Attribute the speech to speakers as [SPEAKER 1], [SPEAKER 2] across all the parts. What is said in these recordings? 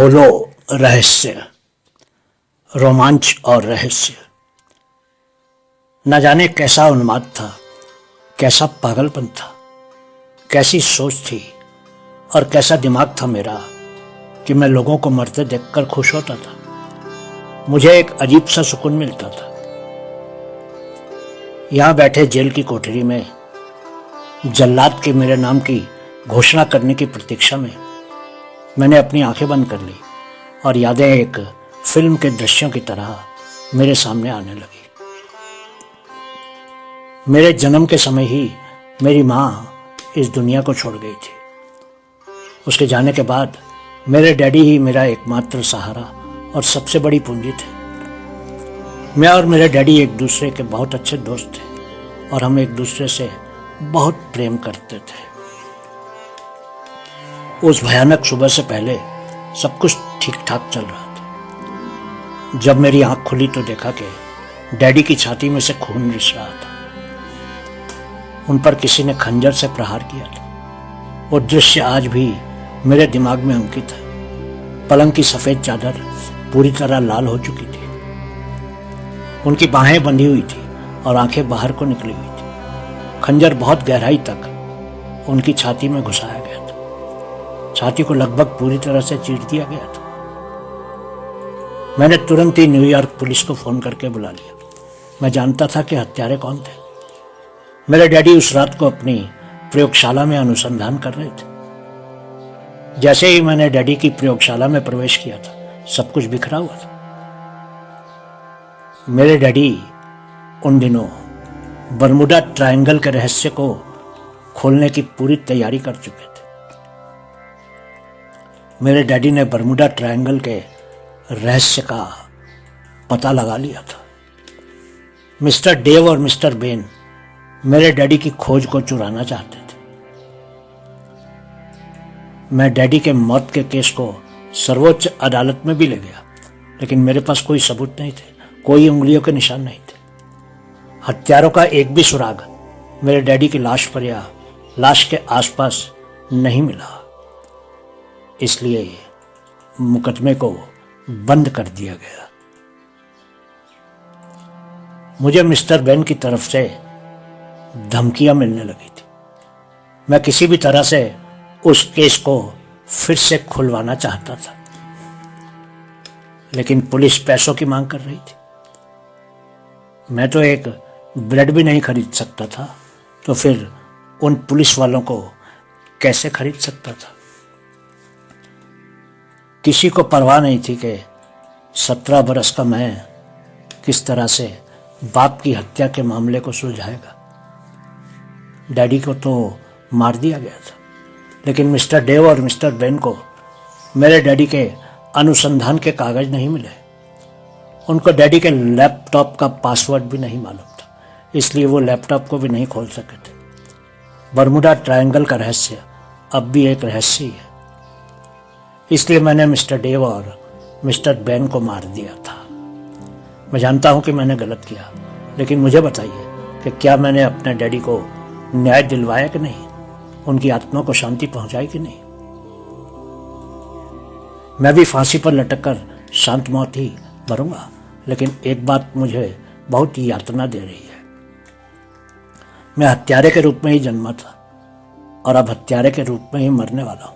[SPEAKER 1] खोलो रहस्य, रोमांच और रहस्य। न जाने कैसा उन्माद था, कैसा पागलपन था, कैसी सोच थी और कैसा दिमाग था मेरा कि मैं लोगों को मरते देखकर खुश होता था। मुझे एक अजीब सा सुकून मिलता था। यहां बैठे जेल की कोठरी में जल्लाद के मेरे नाम की घोषणा करने की प्रतीक्षा में मैंने अपनी आंखें बंद कर ली और यादें एक फिल्म के दृश्यों की तरह मेरे सामने आने लगी। मेरे जन्म के समय ही मेरी माँ इस दुनिया को छोड़ गई थी। उसके जाने के बाद मेरे डैडी ही मेरा एकमात्र सहारा और सबसे बड़ी पूंजी थे। मैं और मेरे डैडी एक दूसरे के बहुत अच्छे दोस्त थे और हम एक दूसरे से बहुत प्रेम करते थे। उस भयानक सुबह से पहले सब कुछ ठीक ठाक चल रहा था। जब मेरी आंख खुली तो देखा कि डैडी की छाती में से खून रिस रहा था। उन पर किसी ने खंजर से प्रहार किया था। वो दृश्य आज भी मेरे दिमाग में अंकित है। पलंग की सफेद चादर पूरी तरह लाल हो चुकी थी। उनकी बाहें बंधी हुई थी और आंखें बाहर को निकली हुई थी। खंजर बहुत गहराई तक उनकी छाती में घुसाया गया था। छाती को लगभग पूरी तरह से चीर दिया गया था। मैंने तुरंत ही न्यूयॉर्क पुलिस को फोन करके बुला लिया। मैं जानता था कि हत्यारे कौन थे। मेरे डैडी उस रात को अपनी प्रयोगशाला में अनुसंधान कर रहे थे। जैसे ही मैंने डैडी की प्रयोगशाला में प्रवेश किया था, सब कुछ बिखरा हुआ था। मेरे डैडी उन दिनों बरमुडा ट्रायंगल के रहस्य को खोलने की पूरी तैयारी कर चुके थे। मेरे डैडी ने बरमुडा ट्रायंगल के रहस्य का पता लगा लिया था। मिस्टर डेव और मिस्टर बेन मेरे डैडी की खोज को चुराना चाहते थे। मैं डैडी के मौत के केस को सर्वोच्च अदालत में भी ले गया, लेकिन मेरे पास कोई सबूत नहीं थे, कोई उंगलियों के निशान नहीं थे। हत्यारों का एक भी सुराग मेरे डैडी की लाश पर या लाश के आसपास नहीं मिला। इसलिए मुकदमे को बंद कर दिया गया। मुझे मिस्टर बेन की तरफ से धमकियां मिलने लगी थी। मैं किसी भी तरह से उस केस को फिर से खुलवाना चाहता था, लेकिन पुलिस पैसों की मांग कर रही थी। मैं तो एक ब्रेड भी नहीं खरीद सकता था, तो फिर उन पुलिस वालों को कैसे खरीद सकता था। किसी को परवाह नहीं थी कि 17 बरस का मैं किस तरह से बाप की हत्या के मामले को सुलझाएगा। डैडी को तो मार दिया गया था, लेकिन मिस्टर डेव और मिस्टर बेन को मेरे डैडी के अनुसंधान के कागज नहीं मिले। उनको डैडी के लैपटॉप का पासवर्ड भी नहीं मालूम था, इसलिए वो लैपटॉप को भी नहीं खोल सके थे। बरमुडा ट्रायंगल का रहस्य अब भी एक रहस्य ही है। इसलिए मैंने मिस्टर डेव और मिस्टर बेन को मार दिया था। मैं जानता हूं कि मैंने गलत किया, लेकिन मुझे बताइए कि क्या मैंने अपने डैडी को न्याय दिलवाया कि नहीं, उनकी आत्मा को शांति पहुंचाई कि नहीं। मैं भी फांसी पर लटककर शांत मौत ही मरूंगा, लेकिन एक बात मुझे बहुत यातना दे रही है। मैं हत्यारे के रूप में ही जन्मा था और अब हत्यारे के रूप में ही मरने वाला हूं।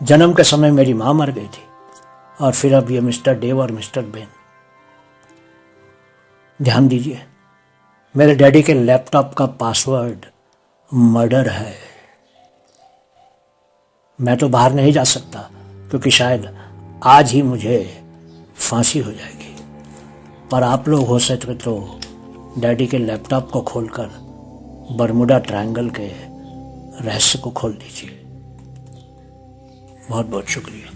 [SPEAKER 1] जन्म के समय मेरी मां मर गई थी और फिर अब ये मिस्टर डेव और मिस्टर बेन। ध्यान दीजिए, मेरे डैडी के लैपटॉप का पासवर्ड मर्डर है। मैं तो बाहर नहीं जा सकता, क्योंकि शायद आज ही मुझे फांसी हो जाएगी। पर आप लोग हो सके तो डैडी के लैपटॉप को खोलकर बरमुडा ट्रायंगल के रहस्य को खोल दीजिए। बहुत बहुत शुक्रिया।